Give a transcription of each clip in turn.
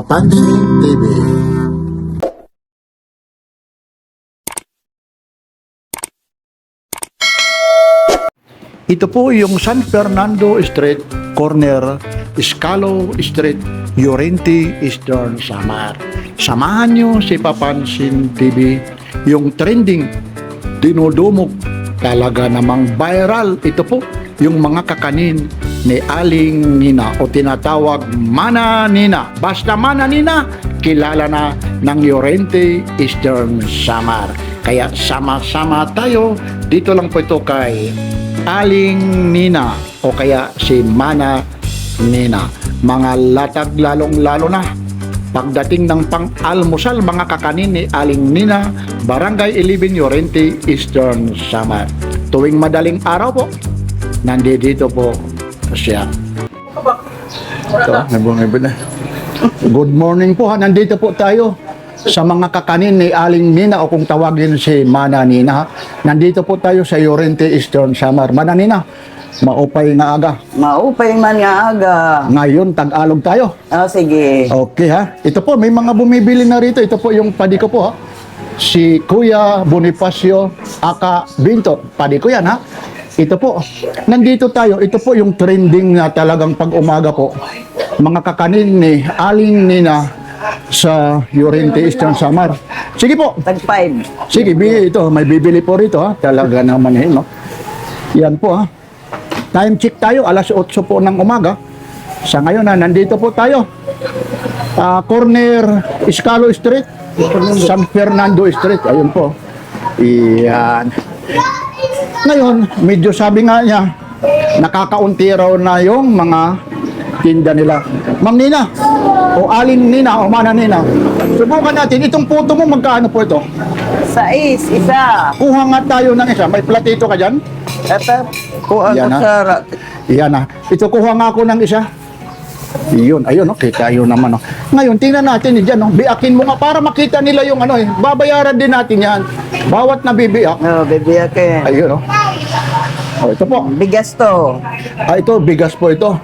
Trending TV. Ito po yung San Fernando Street, corner, Escalo Street, Llorente, Eastern Samar. Samahan nyo si Papansin TV, yung trending, dinudumog, talaga namang viral. Ito po yung mga kakanin ni Aling Nina o tinatawag Mana Nina. Basta Mana Nina, kilala na ng Llorente, Eastern Samar. Kaya sama-sama tayo, dito lang po ito kay Aling Nina o kaya si Mana Nina. Mga latag lalong-lalo na pagdating ng pang-almusal, mga kakanin ni Aling Nina, Barangay 11 Llorente, Eastern Samar. Tuwing madaling araw po, nandito po siya. Ito, nabungi na. Good morning po ha, nandito po tayo sa mga kakanin ni Aling Nina o kung tawagin si Mana Nina. Nandito po tayo sa Llorente, Eastern Samar. Mana Nina, maupay nga aga. Maupay man nga aga. Ngayon, Tagalog tayo. Sige. Okay ha. Ito po, may mga bumibili na rito. Ito po yung padi ko po ha. Si Kuya Bonifacio Aka Binto. Padi ko yan ha. Ito po, nandito tayo. Ito po yung trending na talagang pag umaga po. Mga kakanin ni Aling Nina sa Llorente, Eastern Samar. Sige po. Tag 5. Sige, ito. May bibili po rito ha. Talaga naman no? Yan po ha. Time check tayo. Alas 8 po ng umaga. Sa ngayon na, nandito po tayo. Corner Escalo Street. San Fernando Street. Ayun po. Yan. Ngayon, medyo sabi nga niya, nakakaunti raw na yung mga tinda nila. Ma'am Nina, o Aling Nina, o Mana Nina, subukan natin, itong puto mo, magkano po ito? 6, isa. Kuha nga tayo ng isa. May platito ka dyan? Eto, kuha Yan, ko ha? sa... Iyan na. Ito, kuha nga ako ng isa. Iyon, ayun, okay, tayo naman. Oh. Ngayon, tingnan natin dyan. Oh. Biakin mo nga para makita nila yung ano eh. Babayaran din natin yan. Bawat nabibiyak. Bibiyakin. Ayun, oh. Oh, ito po. Bigas to. Ito, bigas po ito.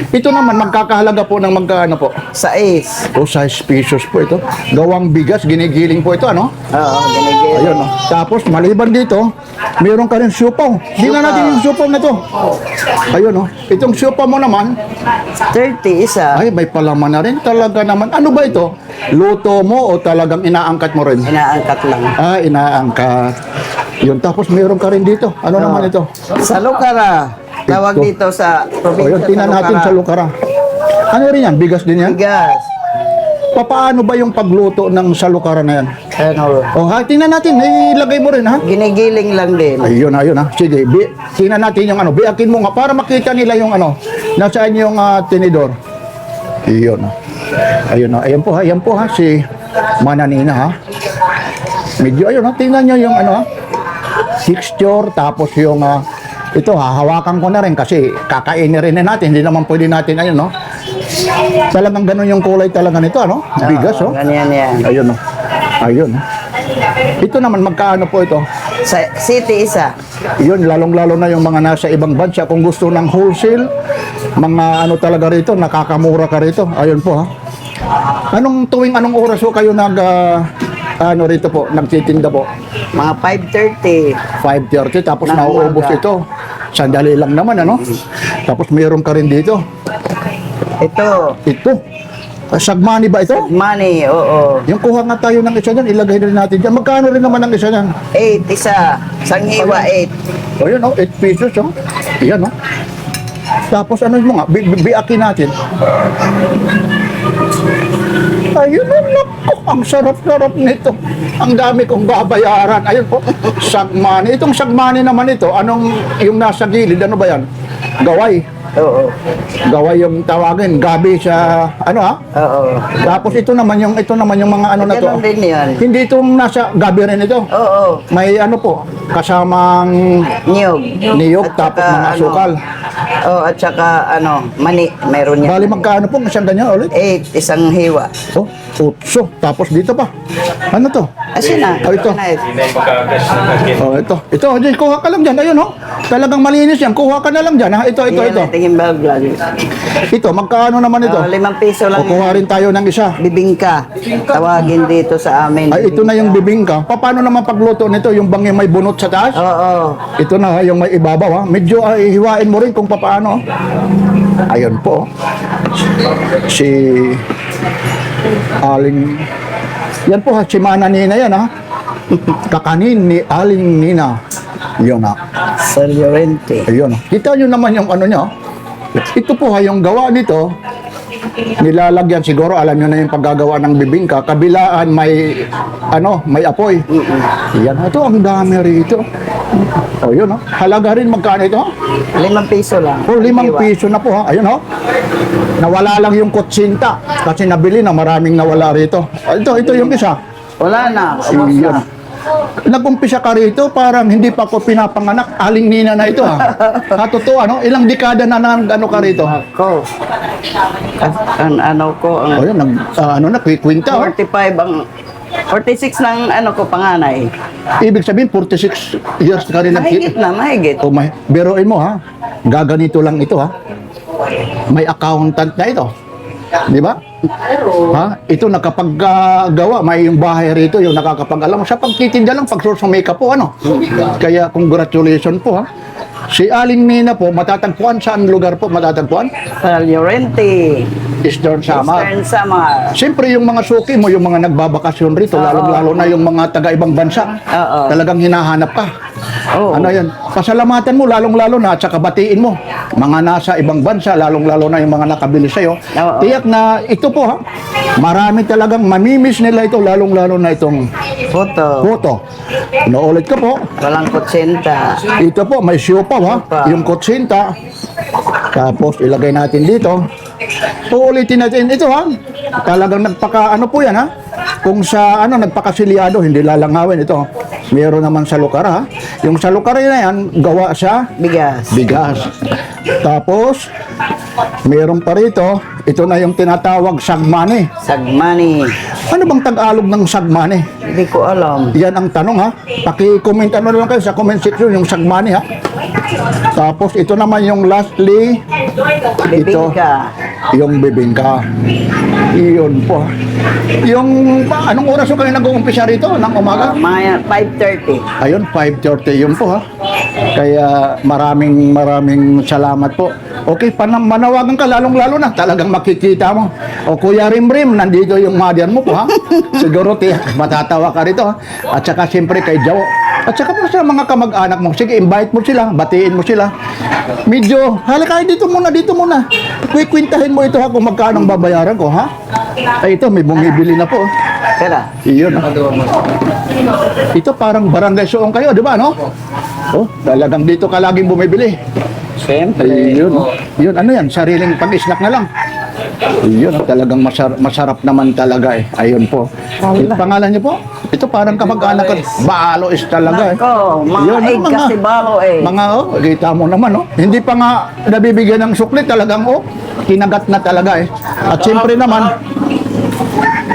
Ito naman, magkakahalaga po ng magkano po? 6. O, 6 pesos po ito. Gawang bigas, ginigiling po ito, ano? Oo, ganigil. Ayun, oh. Tapos, maliban dito, mayroon ka rin siupaw. Tingnan natin yung siupaw na to. Ayun, oh. Itong siupaw mo naman, 30, isa. ay, may palaman na rin. Talaga naman. Ano ba ito? Luto mo o talagang inaangkat mo rin? Inaangkat lang. Inaangkat. Yun, tapos mayroon ka rin dito. Ano naman ito? Sa Lucara. Tawag Ito. dito sa O, probinsya yun, tingnan natin sa Lukara. Ano rin yan? Bigas din yan? Bigas. Paano ba yung pagluto ng sa Lukara na yan? Ano? O, ha, tingnan natin. Ilagay mo rin, ha? Ginigiling lang din. Ayun, ayun, ha. Sige, tingnan natin yung ano. Biakin mo nga para makita nila yung ano. Nasaan yung tinidor. Ayun, ha. Ayun, ha. Ayan po, ha. Si Mana Nina, ha. Medyo, ayun, ha. Tingnan nyo yung ano, ha. Texture, tapos yung ito, hahawakan ko na rin kasi kakainin rin natin. Hindi naman pwede natin, ayun, no? Talagang ganun yung kulay talaga nito, ano? Bigas, oh. Ganyan yan. Ayun, oh. Ayun, oh. Ito naman, magkano po ito? Sa city, isa. Yun, lalong-lalo na yung mga nasa ibang bansa. Kung gusto ng wholesale, mga ano talaga rito, nakakamura ka rito. Ayun po, ha? Anong oras po kayo ano rito po, nagtitinda po? Mga 5:30. 5:30, tapos Ng nauubos umaga. ito. Sandali lang naman, ano? Tapos meron ka rin dito. Ito. Ito. Sagmani ba ito? Money, oo. Yung kuha nga tayo ng isa dyan, ilagay rin natin dyan. Magkano rin naman ang isa dyan? 8, isa. Sanghiwa, 8. O yun, 8 pesos, oh. Yan, oh. Tapos ano mo nga, biakin natin. Ayun, naku, ang sarap-sarap nito. Ang dami kong babayaran. Ayun po, sagmani. Itong sagmani naman ito, anong yung nasa gilid, ano ba yan? Gaway. Oo. Gaway yung tawagin, gabi sa, ano ha? Oo. Tapos ito naman yung mga ano na to. Ganun din yan. Hindi itong nasa gabi rin ito. Oo. May ano po, kasamang Niyog. niyog, At tapos saka, mga asukal. Oo, at saka mani. Meron yan. Bali magkano po, isang ganyan ulit? 8, isang hiwa. Oh, 8. Tapos dito pa. Ano to? Asin na. Oh, ito. Nice. Oh, ito. Ito, kuha ka lang dyan. Ayun, oh. Talagang malinis yan. Kuha ka na lang dyan, ha? Ito. Yan, himbalglag. Ito, magkano naman ito? 5 piso lang. Kukuha rin tayo ng isa. Bibingka. Tawagin dito sa amin. Ay, ito na yung bibingka. Paano naman pagluto nito? Yung bang may bunot sa taas? Oo. Ito na yung may ibabaw ha. Medyo hiwain mo rin kung paano. Ayun po. Si Aling. Yan po ha, si Mana Nina yan ha. Kakanin ni Aling Nina. Yun ha. Sir Llorente. Ayun. Kita nyo naman yung ano niya. Ito po ha, yung gawa nito. Nilalagyan siguro, alam nyo na yung paggagawa ng bibingka. Kabilaan may apoy. Yan. Ito, ang dami rito. O yun ha. Halaga rin magkano ito? 5 piso lang. O 5 piso na po ha. Ayun ha. Nawala lang yung kutsinta. Kasi nabili na, maraming nawala rito. Ito yung isa. Wala na. Ubos Iyon. na. Nag-umpisa ka rito, parang hindi pa ako pinapanganak. Aling Nina na ito ha. Totoo, ilang dekada na ano ka rito? Ako. Ano ko, O yun, nagkikwinta. 45 ang 46 ng ko panganay. Ibig sabihin, 46 years ka rin Mahigit na, mahigit. O biruin mo ha, gaganito lang ito ha. May accountant na ito. Di ba? Ha? Ito nakapaggawa, may yung bahay rito, yung nakakapag-alam. Sa pagtitinda lang, pagsusumika po, Kaya, congratulations po, ha. Si Aling Nina po, matatagpuan saan lugar po matatagpuan? Sir Llorente. Eastern Samar. Eastern Samar. Siyempre, yung mga suki mo, yung mga nagbabakasyon rito, lalong-lalo na yung mga taga-ibang bansa, Oo. talagang hinahanap ka. Oo. Ano yan? Pasalamatan mo, lalong-lalo na, at saka batiin mo. Mga nasa ibang bansa, lalong-lalo na yung mga nakabili sa'yo. Oo. Tiyak na ito po ha, marami talagang mamimiss nila ito, lalong-lalo na itong Photo. photo. Naulit ko po, Walang kutsenta. ito po, may siopaw ha, Siopaw. yung kutsinta. Tapos ilagay natin dito. Uulitin natin ito ha. Talagang po yan ha. Kung sa nagpakasilyado, hindi lalangawin ito. Meron naman sa lukar ha. Yung sa lukar na yan, gawa sa Bigas. bigas. Tapos, meron pa rito, ito na yung tinatawag sagmani. Sagmani. Ano bang Tagalog ng sagmani? Hindi ko alam. Yan ang tanong ha. Paki-comment lang kayo sa comment section yung sagmani ha. Tapos ito naman yung lastly, Bibingka. yung bibingka. Iyon po. Yung anong oras yung kayo nag-uumpisa rito ng umaga? Mga 5:30. Ayun, 5:30 yun po ha. Kaya maraming salamat po. Okay, manawagan ka lalong-lalo na. Talagang makikita mo. O Kuya Rimrim, nandito yung mother mo po ha. Siguro matatawa ka rito ha. At saka siyempre kay Jawo. At saka po sa mga kamag-anak mo. Sige, invite mo sila, batiin mo sila. Medyo, halika dito muna. Kwintahin mo ito ha kung magkano ang babayaran ko ha. Ay ito, may bumibili na po. Tara. Iyon. Ito parang barangay suong kayo, di ba, no? Oh, talagang dito ka laging bumibili. Siyempre. Ayun. Yun, ano yan? Sariling pag-snack na lang. Ayun, talagang masarap naman talaga eh. Ayun po. Pangalan niyo po? Ito parang kamag-anak ko. Balo is talaga eh. Nako, mga egg kasi balo eh. Mga kita mo naman Hindi pa nga nabibigyan ng sukli talagang kinagat na talaga eh. At siyempre naman,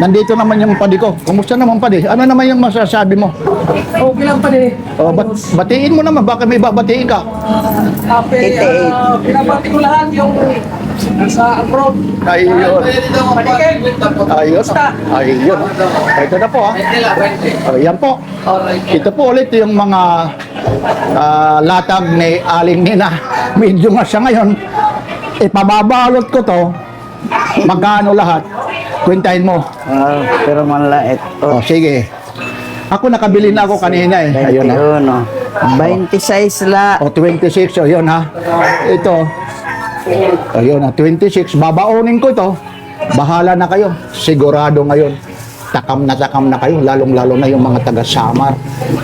nandito naman yung padi ko. Kumusta naman padi? Ano naman yung masasabi mo? Okay lang pa din. Batiin mo naman, baka may babatiin ka. Happy, pinabati ko lahat yung nasa abroad. Ayun. Panikin. Ayun. Ayun. Ito na po ha. Ayan po. Ito po ulit yung mga latag ni Aling Nina. Medyo nga siya ngayon. Ipababalot ko to. Magkano lahat? Kwentahin mo. Pero manlait. O, sige. Ako nakabili na ako kanina eh. Ayun ha. 26 la. O, 26. O, yun ha. Ito. Ayun na, 26. Babaunin ko ito. Bahala na kayo. Sigurado ngayon. Takam na kayo. Lalong-lalo na yung mga taga-Samar.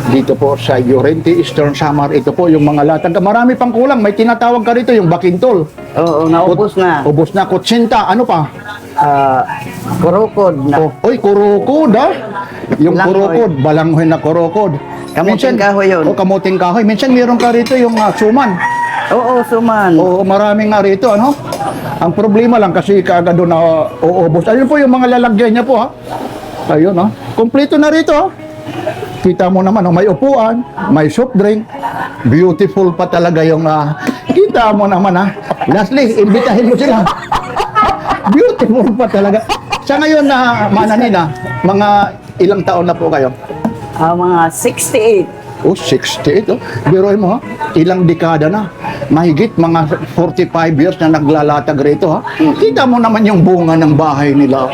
Dito po sa Llorente, Eastern Samar. Ito po yung mga latag. Marami pang kulang. May tinatawag ka rito yung bakintol. Oo, naubos na. Ubos na. Kutsinta. Ano pa? Kurukod na. Oy, kurukod ha? Yung Balanghoy. kurukod. Balanghoy na kurukod. Kamuting kahoy yun. O, kamuting kahoy. Minsan meron ka rito yung suman. Oo, suman. Oo, maraming nga rito, Ang problema lang kasi kaagad doon na uubos. Ayun po yung mga lalagyan niya po, ha? Ayun, ha? Kompleto na rito, ha? Kita mo naman, oh, may upuan, may soft drink. Beautiful pa talaga yung, kita mo naman, Lastly, imbitahin mo sila. Beautiful pa talaga. Sa ngayon na, Mananina, mga ilang taon na po kayo? Mga 68. Oh, 68. Oh. Biruin mo, ilang dekada na. Mahigit mga 45 years na naglalatag rito. Kita mo naman yung bunga ng bahay nila.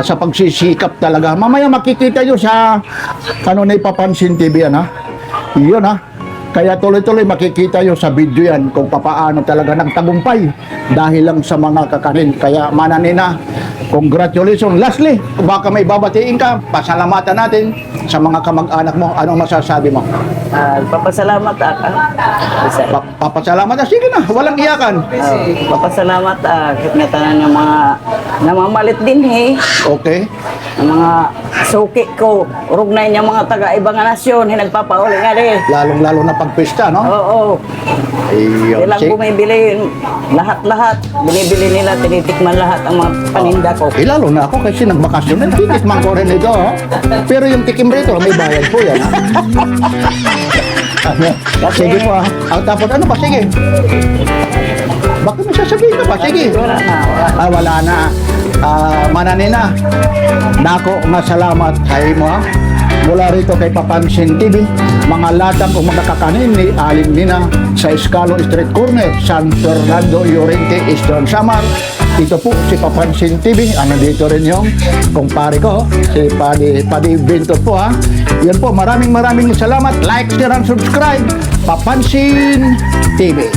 Sa pagsisikap talaga. Mamaya makikita nyo sa Papansin TV yan. Yun Kaya tuloy-tuloy makikita nyo sa video yan kung papaano talaga nagtagumpay dahil lang sa mga kakanin. Kaya Mananina, congratulations. Lastly, baka may babatiin ka, pasalamatan natin sa mga kamag-anak mo. Anong masasabi mo? Papasalamat ako. Papasalamat na. Sige na, walang iyakan. Papasalamat na tanan ng mga namamalit din Okay. ang mga suki ko. Rugnay niya mga taga-ibang nasyon, nagpapauli nga rin. Lalong-lalo na pagpista, no? Oo. Ayun. Silang bumibili, lahat-lahat. Binibili nila, tinitikman lahat ang mga paninda ko. Lalo na ako kasi nagbakasyon na. Titikman ko rin ito. Pero yung tikim rito, may bayad po yan. Sige po. Tapos ano pa? Sige. Bakit may sasabihin ka pa? Sige. Wala na. Wala na. Mananina, nako nga salamat kay mo mula rito kay Papansin TV, mga latang o mga kakanin ni Aling Nina sa Escalo Street Corner, San Fernando, Llorente, Eastern Samar. Ito po si Papansin TV. Dito rin yung kumpare ko, si Paddy Bintot po Yan po, maraming salamat. Like, share, and subscribe. Papansin TV.